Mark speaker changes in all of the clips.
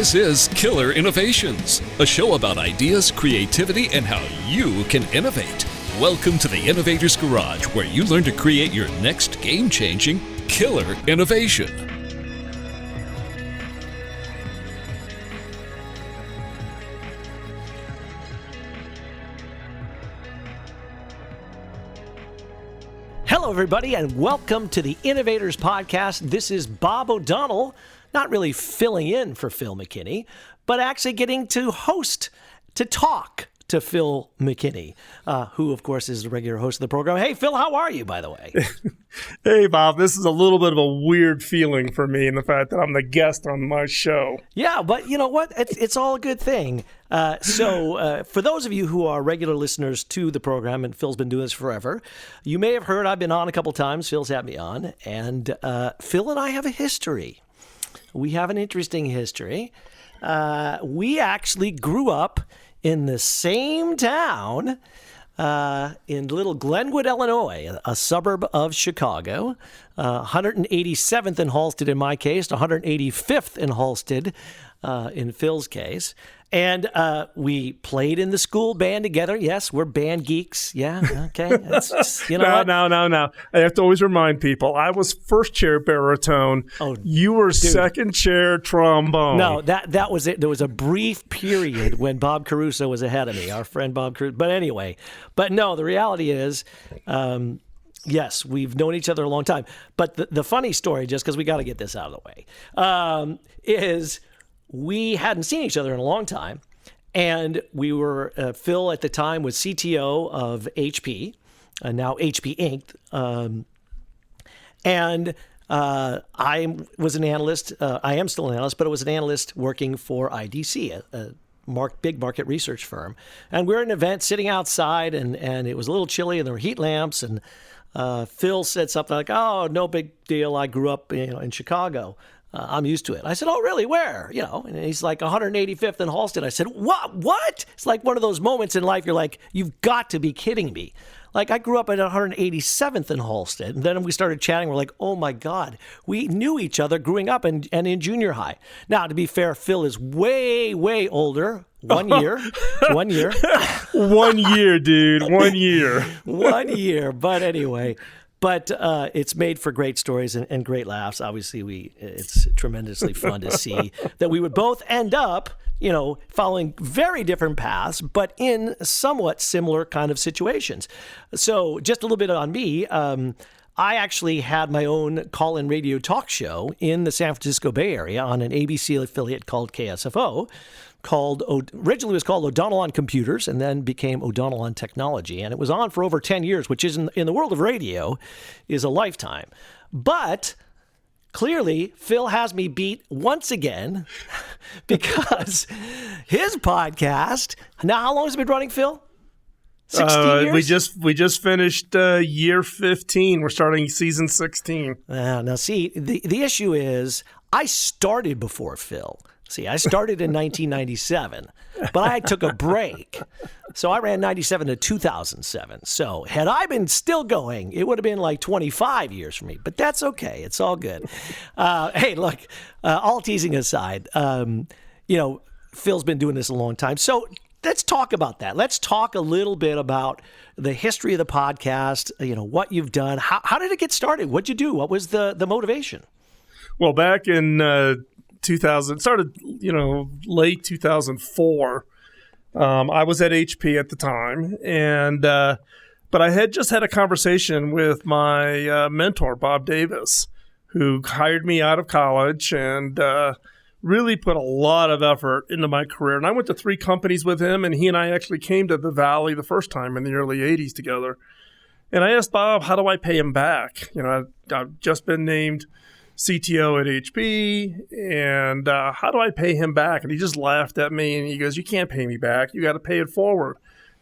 Speaker 1: This is Killer Innovations, a show about ideas, creativity, and how you can innovate. Welcome to the Innovator's Garage, where you learn to create your next game-changing killer innovation.
Speaker 2: Hello, everybody, and welcome to the Innovators Podcast. This is Bob O'Donnell, not really filling in for Phil McKinney, but actually getting to host, to talk to Phil McKinney, who, of course, is the regular host of the program. Hey, Phil, how are you, by the way?
Speaker 3: Hey, Bob, this is a little bit of a weird feeling for me in the fact that I'm the guest on my show.
Speaker 2: Yeah, but you know what? It's all a good thing. So for those of you who are regular listeners to the program, and Phil's been doing this forever, you may have heard I've been on a couple times. Phil's had me on, and Phil and I have a history. We have an interesting history. We actually grew up in the same town in little Glenwood, Illinois, a suburb of Chicago, 187th in Halsted in my case, 185th in Halsted in Phil's case. And we played in the school band together. Yes, we're band geeks. Yeah, okay. It's just, you know
Speaker 3: No. I have to always remind people, I was first chair baritone. Oh, you were second chair trombone.
Speaker 2: No, that was it. There was a brief period when Bob Caruso was ahead of me, our friend Bob Caruso. But anyway, no, the reality is, yes, we've known each other a long time. But the funny story, just because we got to get this out of the way, is we hadn't seen each other in a long time, and we were, Phil at the time was CTO of HP, now HP Inc., and I was an analyst. I am still an analyst, but I was an analyst working for IDC, a big market research firm. And we were at an event sitting outside, and it was a little chilly, and there were heat lamps, and Phil said something like, "Oh, no big deal. I grew up in Chicago. I'm used to it." I said, "Oh, really? Where?" And he's like 185th in Halsted. I said, What? It's like one of those moments in life you're like, you've got to be kidding me. Like, I grew up at 187th in Halsted, and then we started chatting. We're like, oh, my God. We knew each other growing up and in junior high. Now, to be fair, Phil is way, way older. 1 year. 1 year.
Speaker 3: 1 year, dude. 1 year.
Speaker 2: 1 year. But anyway... But it's made for great stories and great laughs. Obviously, it's tremendously fun to see that we would both end up, following very different paths, but in somewhat similar kind of situations. So just a little bit on me. I actually had my own call-in radio talk show in the San Francisco Bay Area on an ABC affiliate called KSFO. Originally was called O'Donnell on Computers, and then became O'Donnell on Technology. And it was on for over 10 years, which is in the world of radio is a lifetime. But clearly, Phil has me beat once again because his podcast, now how long has it been running, Phil? 16 years?
Speaker 3: We just finished year 15. We're starting season 16.
Speaker 2: Now, see, the issue is I started before Phil. See, I started in 1997, but I took a break. So I ran 97 to 2007. So had I been still going, it would have been like 25 years for me. But that's okay. It's all good. Hey, look, all teasing aside, Phil's been doing this a long time. So let's talk about that. Let's talk a little bit about the history of the podcast, what you've done. How did it get started? What'd you do? What was the motivation?
Speaker 3: Well, back in 2000, started, late 2004. I was at HP at the time, and but I had just had a conversation with my mentor, Bob Davis, who hired me out of college and really put a lot of effort into my career. And I went to 3 companies with him, and he and I actually came to the Valley the first time in the early 80s together. And I asked Bob, how do I pay him back? I've just been named CTO at HP, and how do I pay him back? And he just laughed at me, and he goes, "You can't pay me back. You got to pay it forward.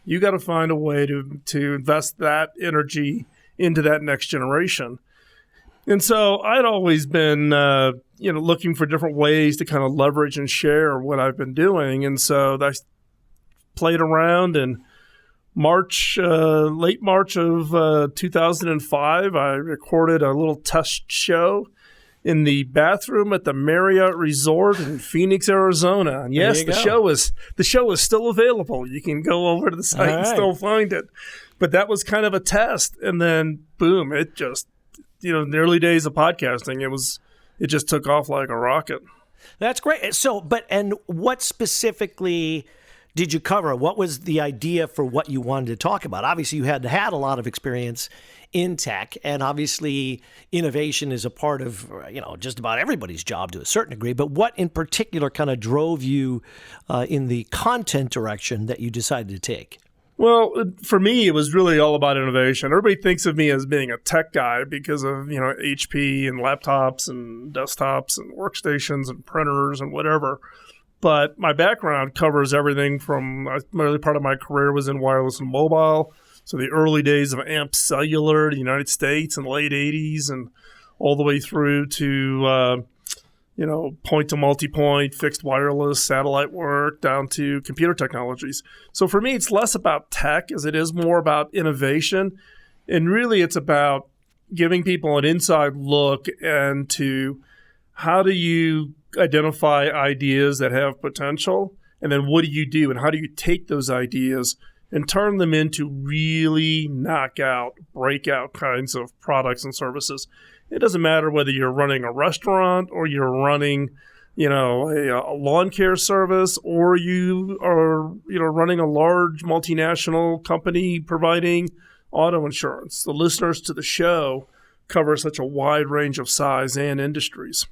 Speaker 3: You got to find a way to invest that energy into that next generation." And so I'd always been, looking for different ways to kind of leverage and share what I've been doing. And so I played around, and late March of 2005, I recorded a little test show in the bathroom at the Marriott Resort in Phoenix, Arizona. And yes, the show is still available. You can go over to the site and still find it. But that was kind of a test, and then boom, it just, in the early days of podcasting, it just took off like a rocket.
Speaker 2: That's great. So, and what specifically did you cover? What was the idea for what you wanted to talk about? Obviously, you had a lot of experience in tech, and obviously innovation is a part of, just about everybody's job to a certain degree. But what in particular kind of drove you in the content direction that you decided to take?
Speaker 3: Well, for me, it was really all about innovation. Everybody thinks of me as being a tech guy because of, HP and laptops and desktops and workstations and printers and whatever. But my background covers everything from, early part of my career was in wireless and mobile. So the early days of AMP Cellular, the United States in the late 80s, and all the way through to, point to multi-point, fixed wireless, satellite work, down to computer technologies. So for me, it's less about tech as it is more about innovation. And really, it's about giving people an inside look into how do you identify ideas that have potential, and then what do you do, and how do you take those ideas and turn them into really knockout, breakout kinds of products and services. It doesn't matter whether you're running a restaurant or you're running, a lawn care service, or you are, running a large multinational company providing auto insurance. The listeners to the show cover such a wide range of size and industries.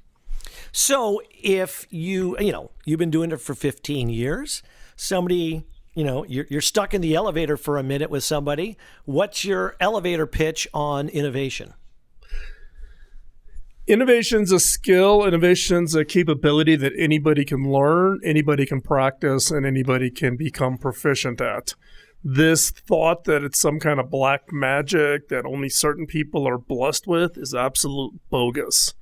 Speaker 2: So if you've been doing it for 15 years, somebody, you're stuck in the elevator for a minute with somebody. What's your elevator pitch on innovation?
Speaker 3: Innovation's a skill. Innovation's a capability that anybody can learn, anybody can practice, and anybody can become proficient at. This thought that it's some kind of black magic that only certain people are blessed with is absolute bogus.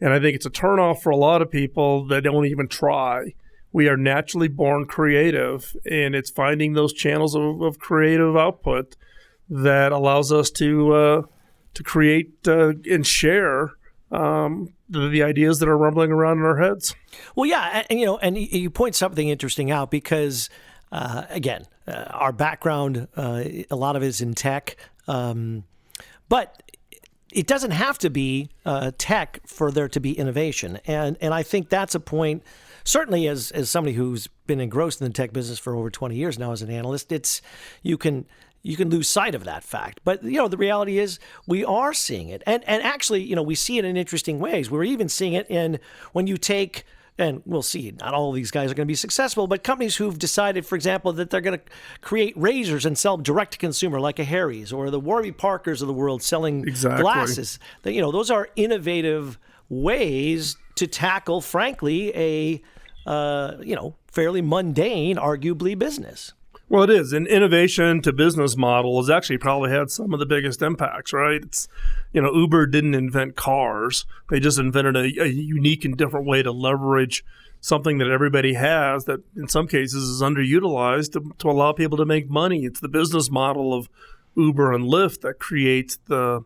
Speaker 3: And I think it's a turnoff for a lot of people that don't even try. We are naturally born creative, and it's finding those channels of creative output that allows us to create and share the ideas that are rumbling around in our heads.
Speaker 2: Well, yeah, and you point something interesting out because, again, our background, a lot of it is in tech, but it doesn't have to be tech for there to be innovation. And I think that's a point, certainly as somebody who's been engrossed in the tech business for over 20 years now as an analyst, you can lose sight of that fact. But, the reality is we are seeing it. And actually, we see it in interesting ways. We're even seeing it in when you take, and we'll see, not all of these guys are going to be successful, but companies who've decided, for example, that they're going to create razors and sell direct to consumer like a Harry's or the Warby Parkers of the world selling glasses. Those are innovative ways to tackle, frankly, a fairly mundane, arguably, business.
Speaker 3: Well, it is. And innovation to business model has actually probably had some of the biggest impacts, right? It's, Uber didn't invent cars. They just invented a unique and different way to leverage something that everybody has that in some cases is underutilized to allow people to make money. It's the business model of Uber and Lyft that creates the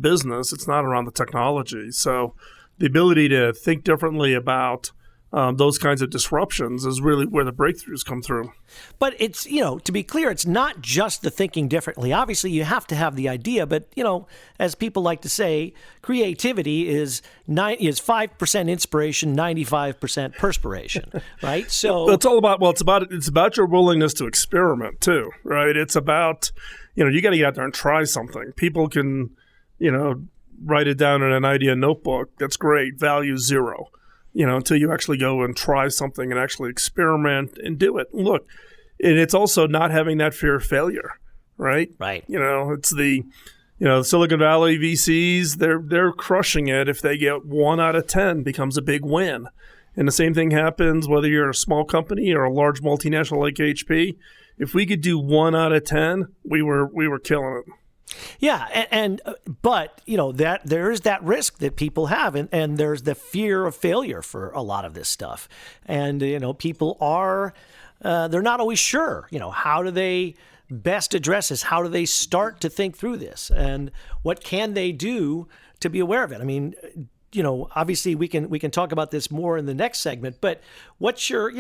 Speaker 3: business. It's not around the technology. So the ability to think differently about those kinds of disruptions is really where the breakthroughs come through.
Speaker 2: But it's, to be clear, it's not just the thinking differently. Obviously, you have to have the idea, but, as people like to say, creativity is 5% inspiration, 95% perspiration, right? So
Speaker 3: it's all about, it's about your willingness to experiment too, right? It's about, you got to get out there and try something. People can, write it down in an idea notebook. That's great. Value 0. Until you actually go and try something and actually experiment and do it. Look, and it's also not having that fear of failure, right?
Speaker 2: Right.
Speaker 3: It's the, Silicon Valley VCs, they're crushing it if they get 1 out of 10 becomes a big win. And the same thing happens whether you're a small company or a large multinational like HP. If we could do 1 out of 10, we were killing it.
Speaker 2: Yeah, but that there is that risk that people have, and there's the fear of failure for a lot of this stuff, and people are they're not always sure. How do they best address this? How do they start to think through this, and what can they do to be aware of it? I mean, obviously we can talk about this more in the next segment, but what's your,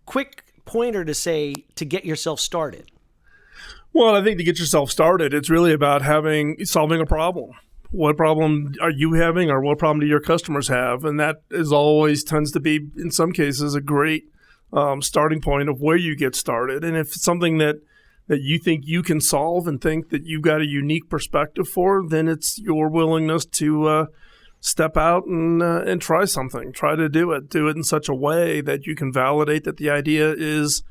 Speaker 2: quick pointer to say to get yourself started?
Speaker 3: Well, I think to get yourself started, it's really about solving a problem. What problem are you having, or what problem do your customers have? And that tends to be, in some cases, a great starting point of where you get started. And if it's something that you think you can solve and think that you've got a unique perspective for, then it's your willingness to step out and try something. Try to do it in such a way that you can validate that the idea is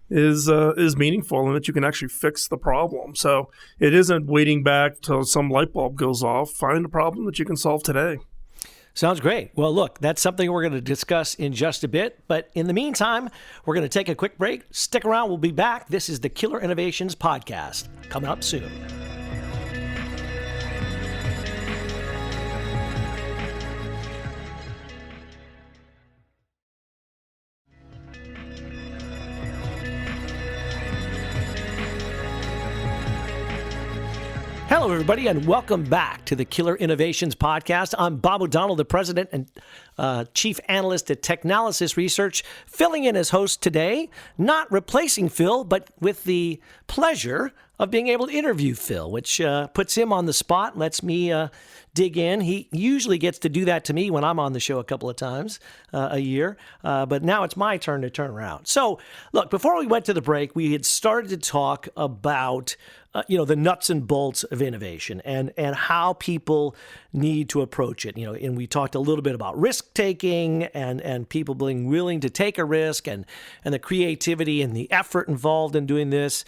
Speaker 3: meaningful and that you can actually fix the problem. So it isn't waiting back till some light bulb goes off. Find a problem that you can solve today.
Speaker 2: Sounds great. Well, look, that's something we're going to discuss in just a bit. But in the meantime, we're going to take a quick break. Stick around. We'll be back. This is the Killer Innovations Podcast. Coming up soon. Hello, everybody, and welcome back to the Killer Innovations Podcast. I'm Bob O'Donnell, the president and chief analyst at Technalysis Research, filling in as host today, not replacing Phil, but with the pleasure of being able to interview Phil, which puts him on the spot, lets me dig in. He usually gets to do that to me when I'm on the show a couple of times a year, but now it's my turn to turn around. So, look, before we went to the break, we had started to talk about the nuts and bolts of innovation and how people need to approach it. And we talked a little bit about risk taking and people being willing to take a risk and the creativity and the effort involved in doing this.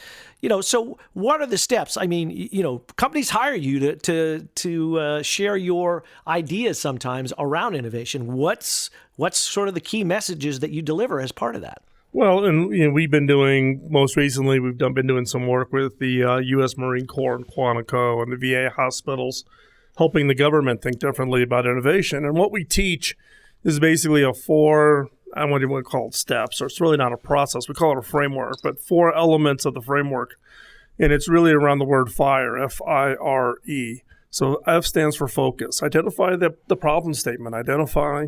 Speaker 2: So what are the steps? I mean, companies hire you to share your ideas sometimes around innovation. What's sort of the key messages that you deliver as part of that?
Speaker 3: Well, and we've been doing, most recently, been doing some work with the U.S. Marine Corps and Quantico and the VA hospitals, helping the government think differently about innovation. And what we teach is basically I don't want to call it steps, or it's really not a process. We call it a framework, but 4 elements of the framework. And it's really around the word FIRE, F-I-R-E. So F stands for focus. Identify the problem statement. Identify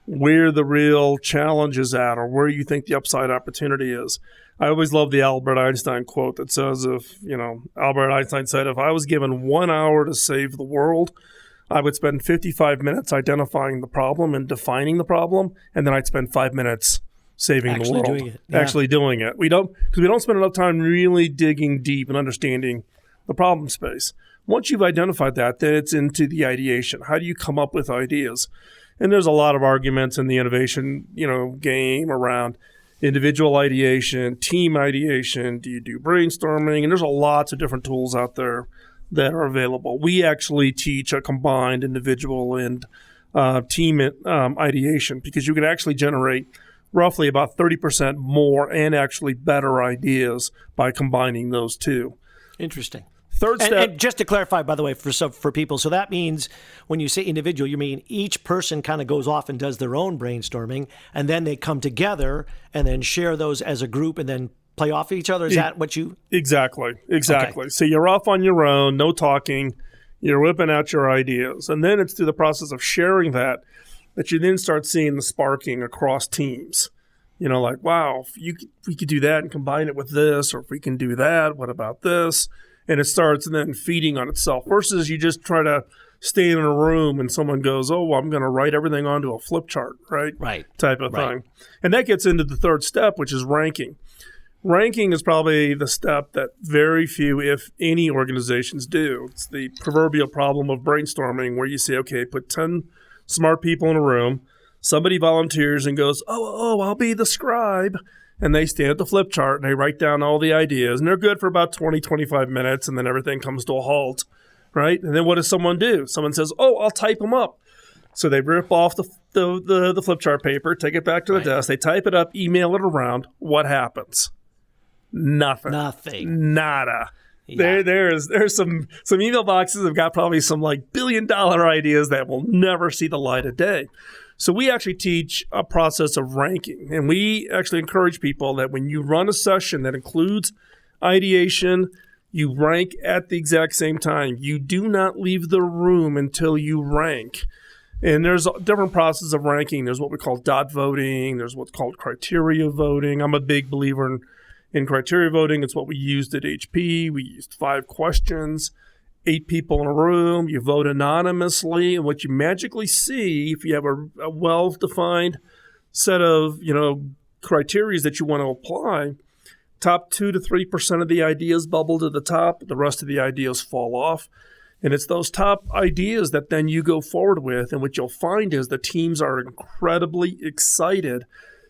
Speaker 3: where the real challenge is at, or where you think the upside opportunity is. I always love the Albert Einstein quote that says, Albert Einstein said, if I was given 1 hour to save the world, I would spend 55 minutes identifying the problem and defining the problem, and then I'd spend 5 minutes saving the world. Actually doing it. Because we don't spend enough time really digging deep and understanding the problem space. Once you've identified that, then it's into the ideation. How do you come up with ideas? And there's a lot of arguments in the innovation, game around individual ideation, team ideation. Do you do brainstorming? And there's lots of different tools out there that are available. We actually teach a combined individual and team ideation, because you can actually generate roughly about 30% more and actually better ideas by combining those two.
Speaker 2: Interesting.
Speaker 3: Third step.
Speaker 2: And just to clarify, by the way, for people, so that means when you say individual, you mean each person kind of goes off and does their own brainstorming, and then they come together and then share those as a group and then play off each other? Is that what you... Exactly.
Speaker 3: Okay. So you're off on your own, no talking, you're whipping out your ideas. And then it's through the process of sharing that you then start seeing the sparking across teams. Like, wow, if we could do that and combine it with this, or if we can do that, what about this? And it starts then feeding on itself, versus you just try to stay in a room and someone goes, oh, well, I'm going to write everything onto a flip chart, right?
Speaker 2: Right.
Speaker 3: Type of thing. And that gets into the third step, which is ranking. Ranking is probably the step that very few, if any, organizations do. It's the proverbial problem of brainstorming, where you say, okay, put 10 smart people in a room. Somebody volunteers and goes, oh, I'll be the scribe. And they stand at the flip chart and they write down all the ideas. And they're good for about 20, 25 minutes, and then everything comes to a halt, right? And then what does someone do? Someone says, oh, I'll type them up. So they rip off the flip chart paper, take it back to the desk. They type it up, email it around. What happens? Nothing. Nada. Yeah. There's some email boxes that have got probably some like billion-dollar ideas that will never see the light of day. So we actually teach a process of ranking, and we actually encourage people that when you run a session that includes ideation, you rank at the exact same time. You do not leave the room until you rank. And there's different processes of ranking. There's what we call dot voting. There's what's called criteria voting. I'm a big believer in criteria voting. It's what we used at HP. We used 5 questions, 8 people in a room. You vote anonymously. And what you magically see, if you have a well-defined set of, criteria that you want to apply, top 2 to 3% of the ideas bubble to the top. The rest of the ideas fall off. And it's those top ideas that then you go forward with. And what you'll find is the teams are incredibly excited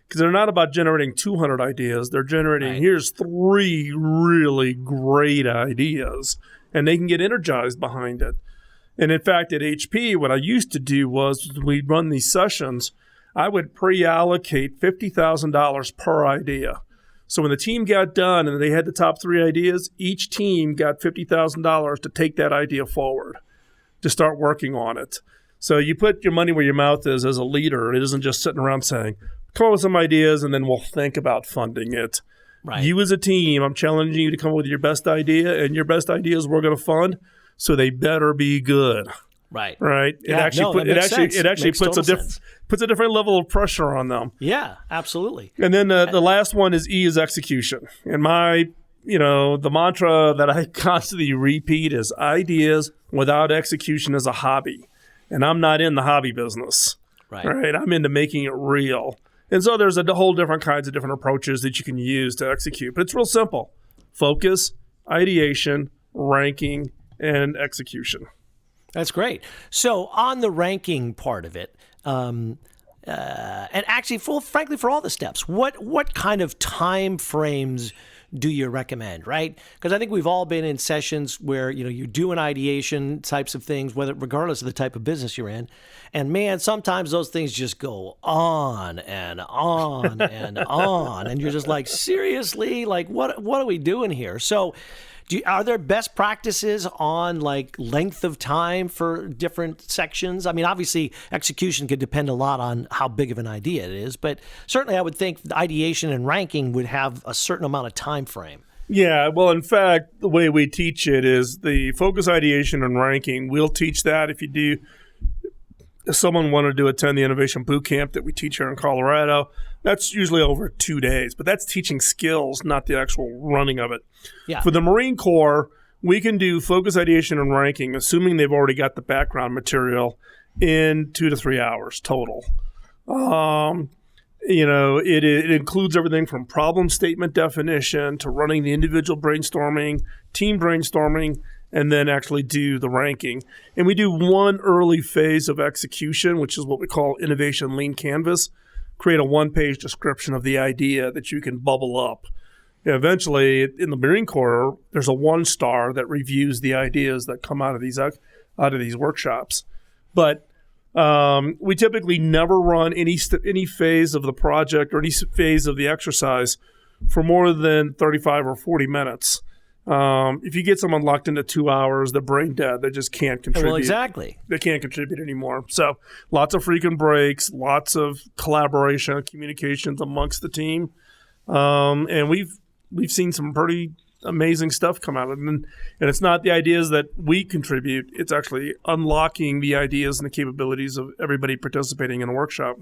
Speaker 3: because they're not about generating 200 ideas. They're generating, here's 3 really great ideas. And they can get energized behind it. And in fact, at HP, what I used to do was we'd run these sessions, I would pre-allocate $50,000 per idea. So when the team got done and they had the top 3 ideas, each team got $50,000 to take that idea forward, to start working on it. So you put your money where your mouth is as a leader. It isn't just sitting around saying, come up with some ideas and then we'll think about funding it.
Speaker 2: Right.
Speaker 3: You as a team, I'm challenging you to come up with your best idea, and your best ideas we're going to fund, so they better be good.
Speaker 2: Right.
Speaker 3: Right.
Speaker 2: Yeah,
Speaker 3: It actually puts a different level of pressure on them.
Speaker 2: Yeah, absolutely.
Speaker 3: And then the last one is E is execution. And the mantra that I constantly repeat is ideas without execution is a hobby. And I'm not in the hobby business.
Speaker 2: Right.
Speaker 3: Right. I'm into making it real. And so there's a whole different kinds of different approaches that you can use to execute. But it's real simple. Focus, ideation, ranking, and execution.
Speaker 2: That's great. So on the ranking part of it, and actually, frankly, for all the steps, what kind of time frames do you recommend, right? Because I think we've all been in sessions where, you do an ideation types of things, regardless of the type of business you're in. And man, sometimes those things just go on and on and on. And you're just like, seriously, like what are we doing here? So are there best practices on like length of time for different sections? I mean, obviously execution could depend a lot on how big of an idea it is, but certainly I would think ideation and ranking would have a certain amount of time frame.
Speaker 3: Yeah, well, in fact, the way we teach it is the focus, ideation, and ranking. We'll teach that if someone wanted to attend the innovation boot camp that we teach here in Colorado, that's usually over 2 days, but that's teaching skills, not the actual running of it.
Speaker 2: Yeah.
Speaker 3: For the Marine Corps, we can do focus, ideation, and ranking, assuming they've already got the background material, in 2 to 3 hours total. It includes everything from problem statement definition to running the individual brainstorming, team brainstorming, and then actually do the ranking. And we do one early phase of execution, which is what we call innovation lean canvas. Create a 1-page description of the idea that you can bubble up. Eventually, in the Marine Corps, there's a 1-star that reviews the ideas that come out of these workshops. But we typically never run any phase of the project or any phase of the exercise for more than 35 or 40 minutes. If you get someone locked into 2 hours, they're brain dead. They just can't contribute.
Speaker 2: Well, exactly.
Speaker 3: They can't contribute anymore. So lots of freaking breaks, lots of collaboration, communications amongst the team. And we've seen some pretty amazing stuff come out of it. And it's not the ideas that we contribute. It's actually unlocking the ideas and the capabilities of everybody participating in a workshop.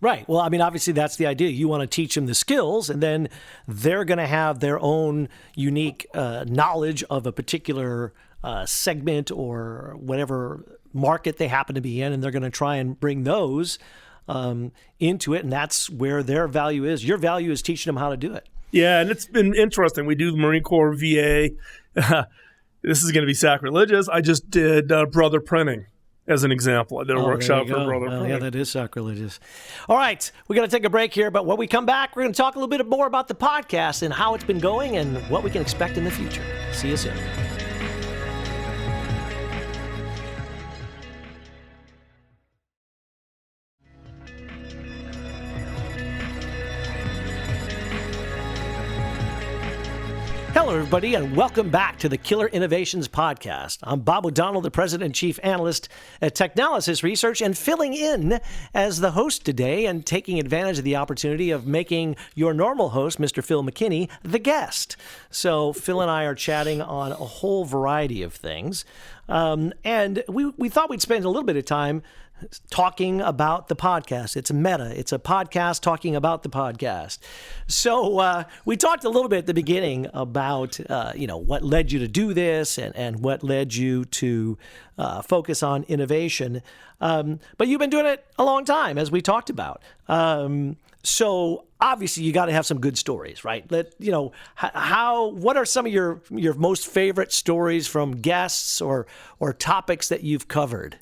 Speaker 2: Right. Well, I mean, obviously, that's the idea. You want to teach them the skills, and then they're going to have their own unique knowledge of a particular segment or whatever market they happen to be in, and they're going to try and bring those into it, and that's where their value is. Your value is teaching them how to do it.
Speaker 3: Yeah, and it's been interesting. We do the Marine Corps VA. This is going to be sacrilegious. I just did brother printing. As an example, I did a workshop for brother printing.
Speaker 2: Yeah, that is sacrilegious. All right, we're going to take a break here, but when we come back, we're going to talk a little bit more about the podcast and how it's been going and what we can expect in the future. See you soon. Hello, everybody, and welcome back to the Killer Innovations Podcast. I'm Bob O'Donnell, the President and Chief Analyst at Technalysis Research, and filling in as the host today and taking advantage of the opportunity of making your normal host, Mr. Phil McKinney, the guest. So Phil and I are chatting on a whole variety of things, and we thought we'd spend a little bit of time talking about the podcast. It's a meta. It's a podcast talking about the podcast. So we talked a little bit at the beginning about, what led you to do this and what led you to focus on innovation. But you've been doing it a long time, as we talked about. So obviously you got to have some good stories, right? What are some of your most favorite stories from guests or topics that you've covered?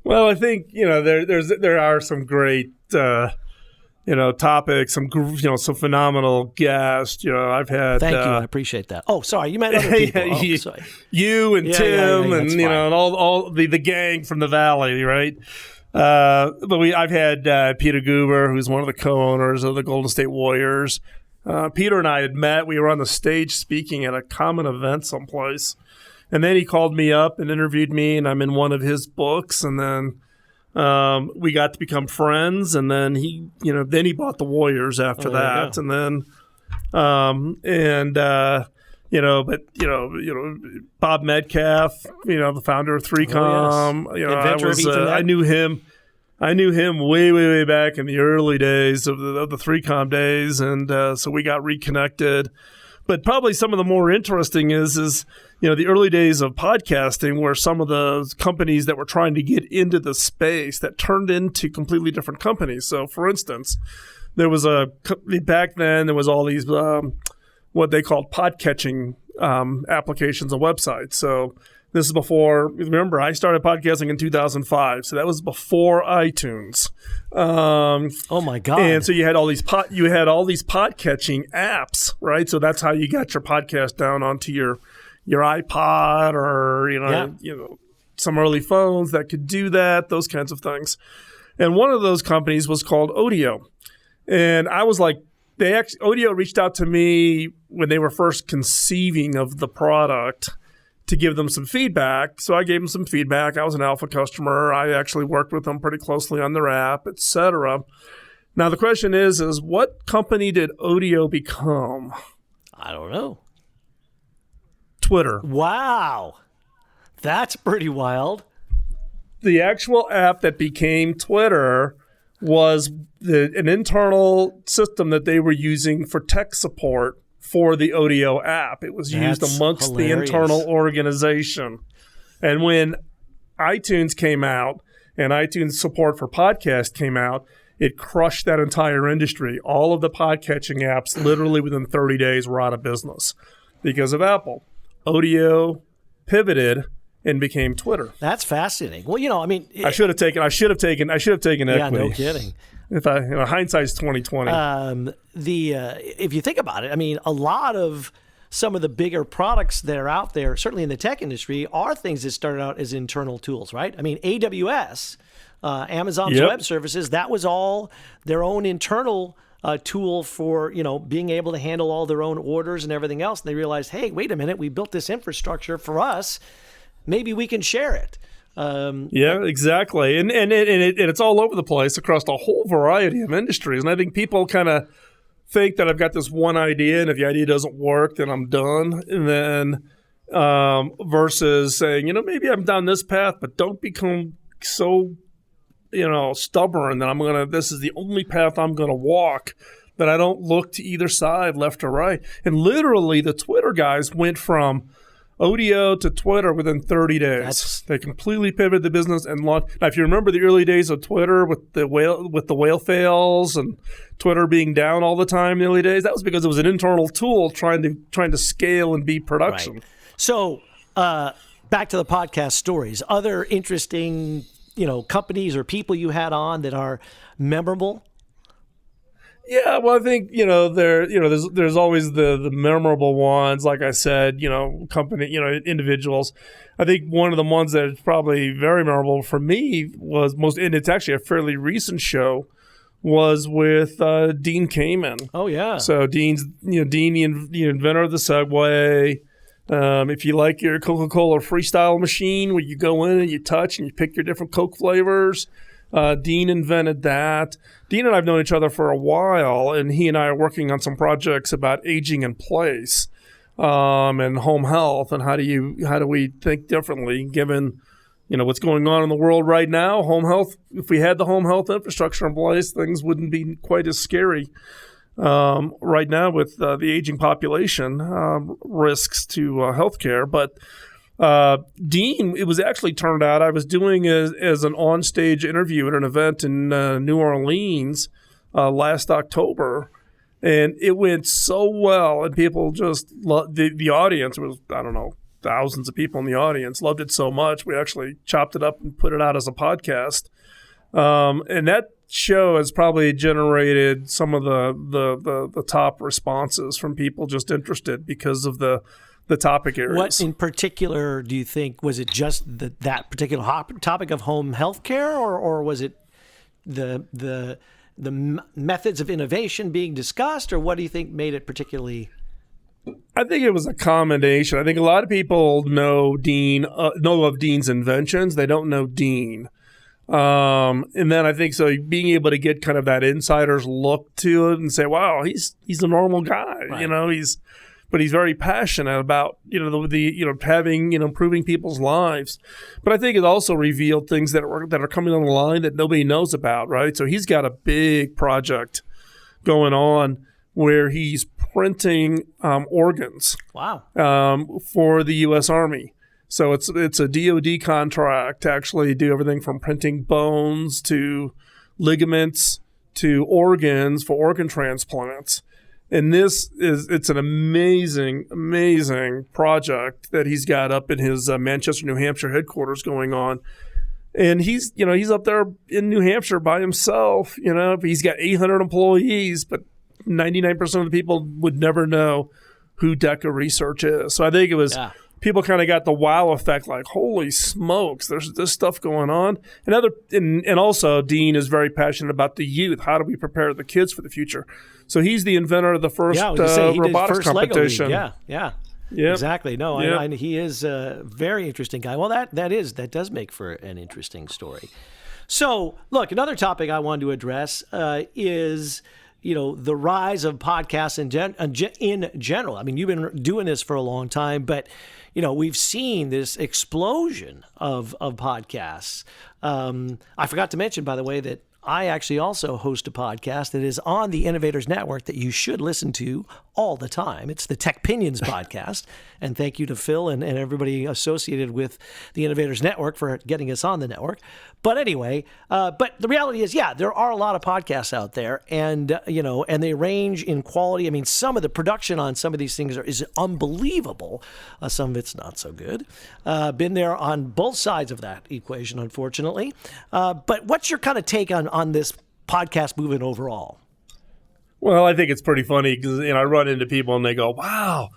Speaker 3: Well, I think, there are some great, topics, some phenomenal guests. I've had.
Speaker 2: Thank you. I appreciate that. Oh, sorry. You meant other people. Sorry.
Speaker 3: You and Tim and, and all the gang from the Valley, right? But I've had Peter Guber, who's one of the co-owners of the Golden State Warriors. Peter and I had met. We were on the stage speaking at a common event someplace. And then he called me up and interviewed me, and I'm in one of his books. And then we got to become friends. And then he bought the Warriors after that. And then, Bob Metcalf, the founder of 3Com.
Speaker 2: Oh, yes.
Speaker 3: I knew him way, way, way back in the early days of the 3Com days, and so we got reconnected. But probably some of the more interesting is the early days of podcasting, where some of the companies that were trying to get into the space that turned into completely different companies. So, for instance, back then there was all these what they called podcatching applications and websites. So this is before. Remember, I started podcasting in 2005, so that was before iTunes.
Speaker 2: Oh my God!
Speaker 3: And so you had all these podcatching apps, right? So that's how you got your podcast down onto your iPod or some early phones that could do that, those kinds of things. And one of those companies was called Odeo, and I was like, Odeo reached out to me when they were first conceiving of the product to give them some feedback. So I gave them some feedback. I was an alpha customer. I actually worked with them pretty closely on their app, etc. Now the question is what company did Odeo become?
Speaker 2: I don't know.
Speaker 3: Twitter.
Speaker 2: Wow. That's pretty wild.
Speaker 3: The actual app that became Twitter was an internal system that they were using for tech support for the Odeo app. It was used amongst the internal organization. And when iTunes came out and iTunes support for podcast came out, it crushed that entire industry. All of the podcatching apps, literally within 30 days, were out of business because of Apple. Odeo pivoted and became Twitter.
Speaker 2: That's fascinating. Well,
Speaker 3: I should have taken equity.
Speaker 2: Yeah, no kidding.
Speaker 3: If hindsight's 20/20.
Speaker 2: If you think about it, a lot of some of the bigger products that are out there, certainly in the tech industry, are things that started out as internal tools, right? AWS, Amazon's web services, that was all their own internal tool for being able to handle all their own orders and everything else. And they realized, hey, wait a minute, we built this infrastructure for us. Maybe we can share it.
Speaker 3: Yeah, exactly. And it's all over the place across a whole variety of industries. And I think people kind of think that I've got this one idea, and if the idea doesn't work, then I'm done. And then versus saying, maybe I'm down this path, but don't become so, stubborn that this is the only path I'm going to walk, that I don't look to either side, left or right. And literally the Twitter guys went from Odeo to Twitter within 30 days. They completely pivoted the business and launched. Now, if you remember the early days of Twitter with the whale fails and Twitter being down all the time in the early days, that was because it was an internal tool trying to scale and be production.
Speaker 2: Right. So back to the podcast stories. Other interesting, companies or people you had on that are memorable.
Speaker 3: Yeah, well, I think there's always the memorable ones. Like I said, company, individuals. I think one of the ones that is probably very memorable for me and it's actually a fairly recent show, was with Dean Kamen.
Speaker 2: Oh yeah.
Speaker 3: So Dean, the inventor of the Segway. If you like your Coca-Cola freestyle machine where you go in and you touch and you pick your different Coke flavors. Dean invented that. Dean and I have known each other for a while, and he and I are working on some projects about aging in place and home health, and how do we think differently given what's going on in the world right now, home health, if we had the home health infrastructure in place, things wouldn't be quite as scary right now with the aging population risks to healthcare. But Dean, it was actually turned out I was doing as an on-stage interview at an event in New Orleans last October, and it went so well, and people just loved the audience was, I don't know, thousands of people in the audience loved it so much. We actually chopped it up and put it out as a podcast. And that show has probably generated some of the top responses from people just interested because of the topic areas.
Speaker 2: What in particular do you think, was it just that particular topic of home health care, or was it the methods of innovation being discussed, or what do you think made it particularly?
Speaker 3: I think it was a combination. I think a lot of people know of Dean's inventions. They don't know Dean. And then I think so being able to get kind of that insider's look to it and say, wow, he's a normal guy,
Speaker 2: right.
Speaker 3: But he's very passionate about, having, improving people's lives. But I think it also revealed things that are coming on the line that nobody knows about, right? So he's got a big project going on where he's printing organs.
Speaker 2: Wow.
Speaker 3: For the U.S. Army. So it's a DoD contract to actually do everything from printing bones to ligaments to organs for organ transplants. And it's an amazing, amazing project that he's got up in his Manchester, New Hampshire headquarters going on. And he's up there in New Hampshire by himself. He's got 800 employees, but 99% of the people would never know who DECA Research is. So I think it was people kind of got the wow effect, like, holy smokes, there's this stuff going on. And also Dean is very passionate about the youth. How do we prepare the kids for the future? So he's the inventor of the first robotics competition.
Speaker 2: Yeah.
Speaker 3: Yep.
Speaker 2: Exactly. No,
Speaker 3: Yep.
Speaker 2: he is a very interesting guy. Well, that does make for an interesting story. So, look, another topic I wanted to address is the rise of podcasts in general. I mean, you've been doing this for a long time, but we've seen this explosion of podcasts. I forgot to mention, by the way, that I actually also host a podcast that is on the Innovators Network that you should listen to all the time. It's the Tech Pinions podcast. And thank you to Phil and everybody associated with the Innovators Network for getting us on the network. But anyway, but the reality is, there are a lot of podcasts out there, and and they range in quality. I mean, some of the production on some of these things is unbelievable. Some of it's not so good. Been there on both sides of that equation, unfortunately. But what's your kind of take on this podcast movement overall?
Speaker 3: Well, I think it's pretty funny because I run into people and they go, "Wow,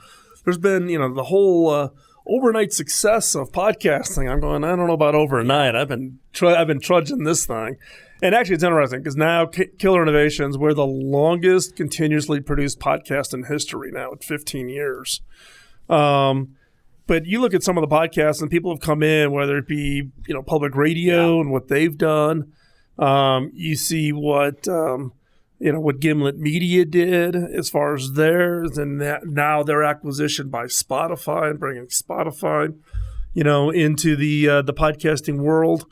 Speaker 3: there's been the whole overnight success of podcasting." I'm going, I don't know about overnight. I've been trudging this thing, and actually it's interesting because now Killer Innovations, we're the longest continuously produced podcast in history now at 15 years. But you look at some of the podcasts and people have come in, whether it be public radio and what they've done. You see what what Gimlet Media did as far as theirs, and that now their acquisition by Spotify and bringing Spotify, into the podcasting world.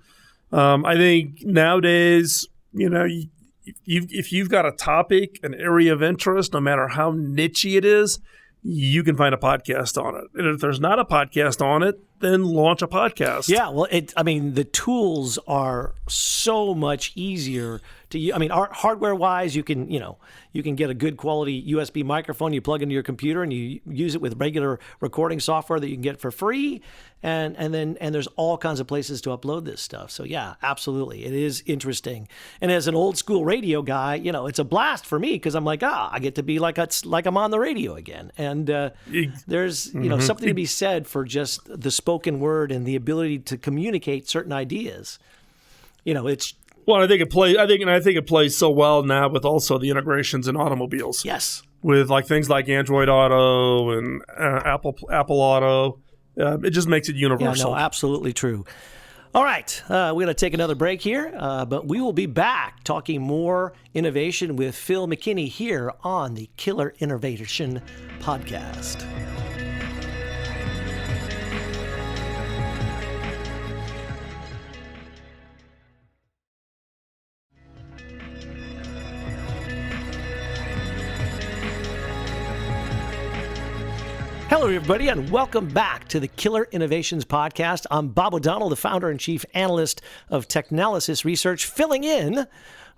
Speaker 3: I think nowadays, if you've got a topic, an area of interest, no matter how nichey it is, you can find a podcast on it. And if there's not a podcast on it, then launch a podcast.
Speaker 2: Yeah, well, the tools are so much easier to use. I mean, hardware-wise, you can get a good quality USB microphone you plug into your computer and you use it with regular recording software that you can get for free, and there's all kinds of places to upload this stuff. So yeah, absolutely, it is interesting. And as an old school radio guy, it's a blast for me because I'm like, I get to be like I'm on the radio again. And there's something to be said for just the spoken word and the ability to communicate certain ideas. It's.
Speaker 3: Well, I think it plays so well now with also the integrations in automobiles.
Speaker 2: Yes.
Speaker 3: With things like Android Auto and Apple Auto, it just makes it universal.
Speaker 2: Yeah, no, absolutely true. All right, we're going to take another break here, but we will be back talking more innovation with Phil McKinney here on the Killer Innovation Podcast. Hello, everybody, and welcome back to the Killer Innovations Podcast. I'm Bob O'Donnell, the founder and chief analyst of Technalysis Research, filling in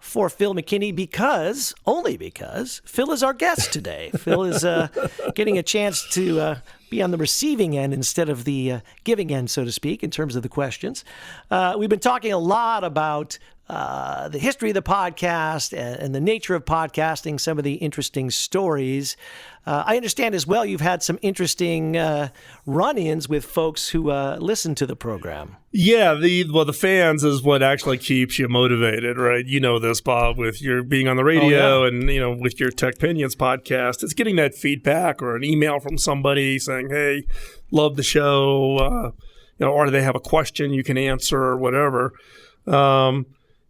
Speaker 2: for Phil McKinney only because Phil is our guest today. Phil is getting a chance to be on the receiving end instead of the giving end, so to speak, in terms of the questions. We've been talking a lot about the history of the podcast and the nature of podcasting, some of the interesting stories. I understand as well you've had some interesting run-ins with folks who listen to the program. Yeah, the fans is what actually keeps you motivated, right? You know this, Bob, with your being on the radio and, with your TechPinions podcast. It's getting that feedback or an email from somebody saying, hey, love the show, or they have a question you can answer or whatever.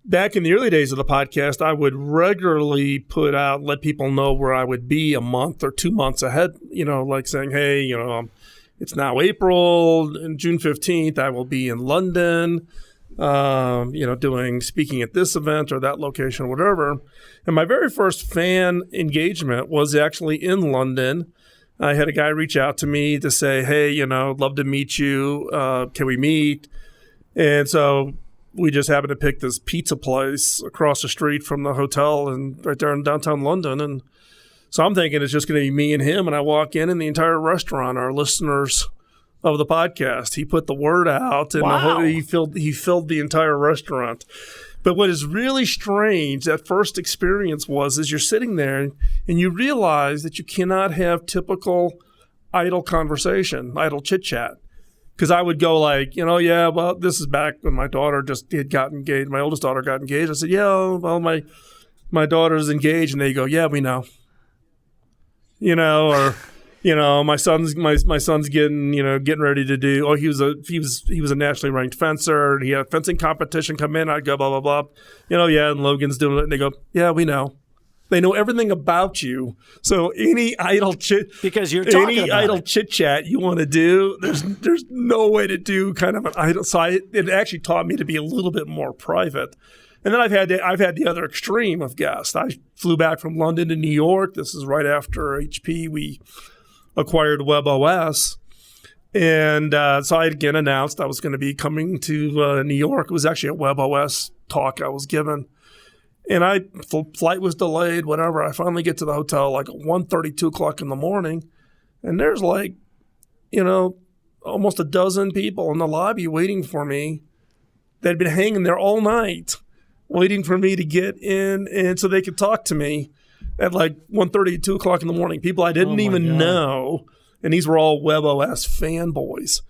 Speaker 2: Back in the early days of the podcast, I would regularly let people know where I would be a month or 2 months ahead, like saying, hey, it's now April and June 15th, I will be in London, speaking at this event or that location or whatever. And my very first fan engagement was actually in London. I had a guy reach out to me to say, hey, love to meet you. Can we meet? And so we just happened to pick this pizza place across the street from the hotel and right there in downtown London. And so I'm thinking it's just going to be me and him. And I walk in and the entire restaurant are listeners of the podcast. He put the word out and he filled the entire restaurant. But what is really strange, that first experience is you're sitting there and you realize that you cannot have typical idle conversation, idle chit chat. Because I would go this is back when my daughter just had gotten engaged. My oldest daughter got engaged. I said, my daughter's engaged. And they go, yeah, we know. My son's getting ready to do, he was a nationally ranked fencer. He had a fencing competition come in. I'd go, blah, blah, blah. And Logan's doing it. And they go, yeah, we know. They know everything about you. So any idle chit chat you want to do, there's no way to do kind of an idle. So it actually taught me to be a little bit more private. And then I've had the other extreme of guests. I flew back from London to New York. This is right after HP. We acquired WebOS. And so I again announced I was going to be coming to New York. It was actually a WebOS talk I was given. And flight was delayed, whatever. I finally get to the hotel like at 1:30, 2 o'clock in the morning. And there's almost a dozen people in the lobby waiting for me that had been hanging there all night, waiting for me to get in and so they could talk to me at 1:30, 2 o'clock in the morning. People I didn't even know. And these were all WebOS fanboys.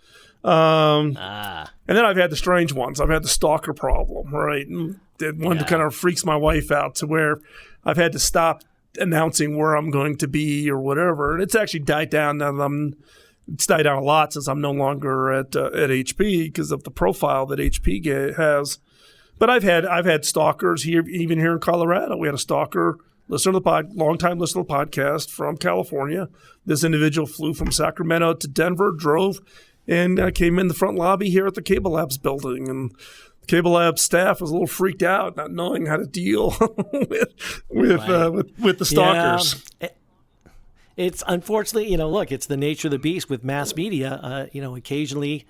Speaker 2: And then I've had the strange ones. I've had the stalker problem, right? And one kind of freaks my wife out to where I've had to stop announcing where I'm going to be or whatever. And it's actually died down now. It's died down a lot since I'm no longer at HP because of the profile that HP has. But I've had stalkers here, even here in Colorado. We had a stalker longtime listener to the podcast from California. This individual flew from Sacramento to Denver, drove, and came in the front lobby here at the Cable Labs building. And the Cable Labs staff was a little freaked out, not knowing how to deal with the stalkers. Yeah. It's unfortunately, it's the nature of the beast with mass media. Occasionally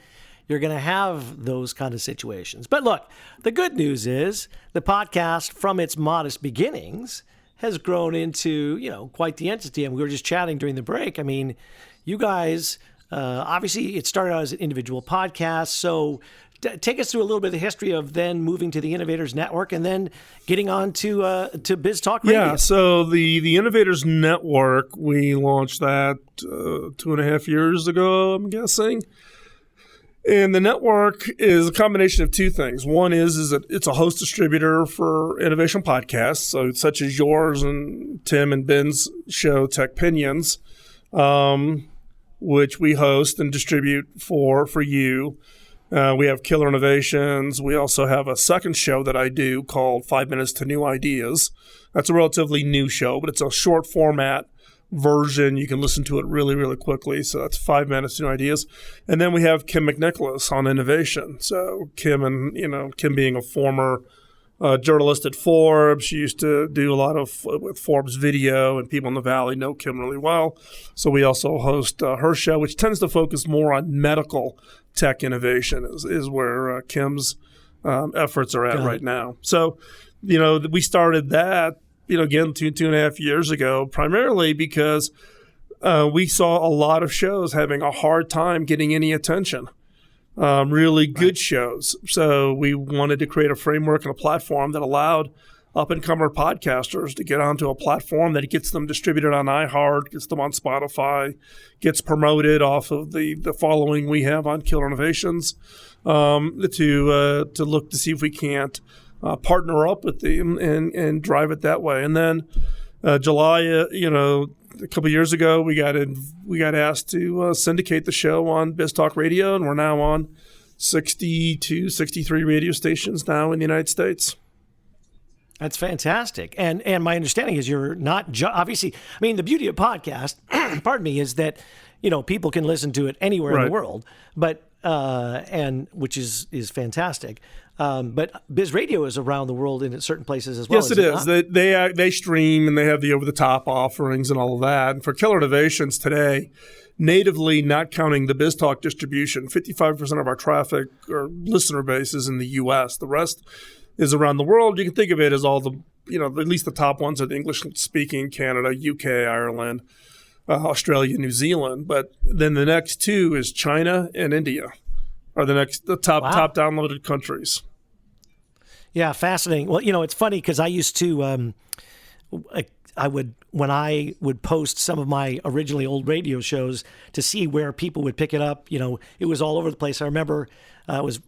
Speaker 2: you're going to have those kind of situations. But look, the good news is the podcast, from its modest beginnings, has grown into, quite the entity. And we were just chatting during the break. I mean, you guys... obviously, it started out as an individual podcast. So take us through a little bit of the history of then moving to the Innovators Network and then getting on to Biz Talk Radio.
Speaker 3: Yeah, so the Innovators Network, we launched that 2.5 years ago, I'm guessing. And the network is a combination of two things. One is that it's a host distributor for innovation podcasts, so such as yours and Tim and Ben's show, TechPinions, which we host and distribute for you. We have Killer Innovations. We also have a second show that I do called 5 Minutes to New Ideas. That's a relatively new show, but it's a short format version. You can listen to it really, really quickly. So that's 5 Minutes to New Ideas. And then we have Kim McNicholas on innovation. So Kim being a former journalist at Forbes. She used to do a lot of with Forbes video, and people in the Valley know Kim really well. So we also host her show, which tends to focus more on medical tech innovation, is where Kim's efforts are at right now. So, we started that, again, two and a half years ago, primarily because we saw a lot of shows having a hard time getting any attention. Really good shows. So we wanted to create a framework and a platform that allowed up-and-comer podcasters to get onto a platform that gets them distributed on iHeart, gets them on Spotify, gets promoted off of the following we have on Killer Innovations, to look to see if we can't partner up with them and drive it that way. And then July, a couple of years ago, we got asked to syndicate the show on BizTalk Radio, and we're now on 62, 63 radio stations now in the United States.
Speaker 2: That's fantastic. And my understanding is you're not obviously, I mean, the beauty of podcast, pardon me, is that, people can listen to it anywhere in the world, but and which is fantastic. But Biz Radio is around the world in certain places as well.
Speaker 3: Yes, it is. They stream, and they have the over-the-top offerings and all of that. And for Killer Innovations today, natively, not counting the BizTalk distribution, 55% of our traffic or listener base is in the U.S. The rest is around the world. You can think of it as all the, at least the top ones are the English-speaking, Canada, UK, Ireland, Australia, New Zealand. But then the next two is China and India. Are the top downloaded countries.
Speaker 2: Yeah, fascinating. Well, it's funny because I used to, when I would post some of my originally old radio shows to see where people would pick it up. It was all over the place. I remember I was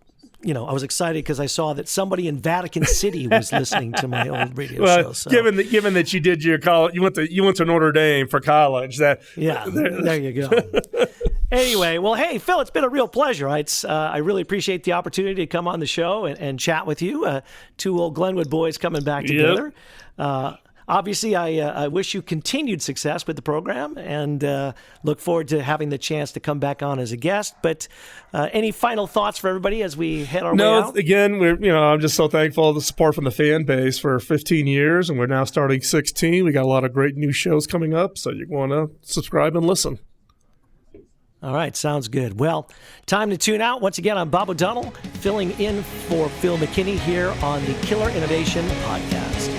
Speaker 2: excited because I saw that somebody in Vatican City was listening to my old radio show. So.
Speaker 3: Given that you did your college, you went to Notre Dame for college. There
Speaker 2: you go. Anyway, well, hey, Phil, it's been a real pleasure. I really appreciate the opportunity to come on the show and chat with you. Two old Glenwood boys coming back together. Yep. Obviously, I wish you continued success with the program and look forward to having the chance to come back on as a guest. But any final thoughts for everybody as we head our way out?
Speaker 3: No, again, I'm just so thankful for the support from the fan base for 15 years, and we're now starting 16. We got a lot of great new shows coming up, so you want to subscribe and listen.
Speaker 2: All right, sounds good. Well, time to tune out. Once again, I'm Bob O'Donnell, filling in for Phil McKinney here on the Killer Innovation Podcast.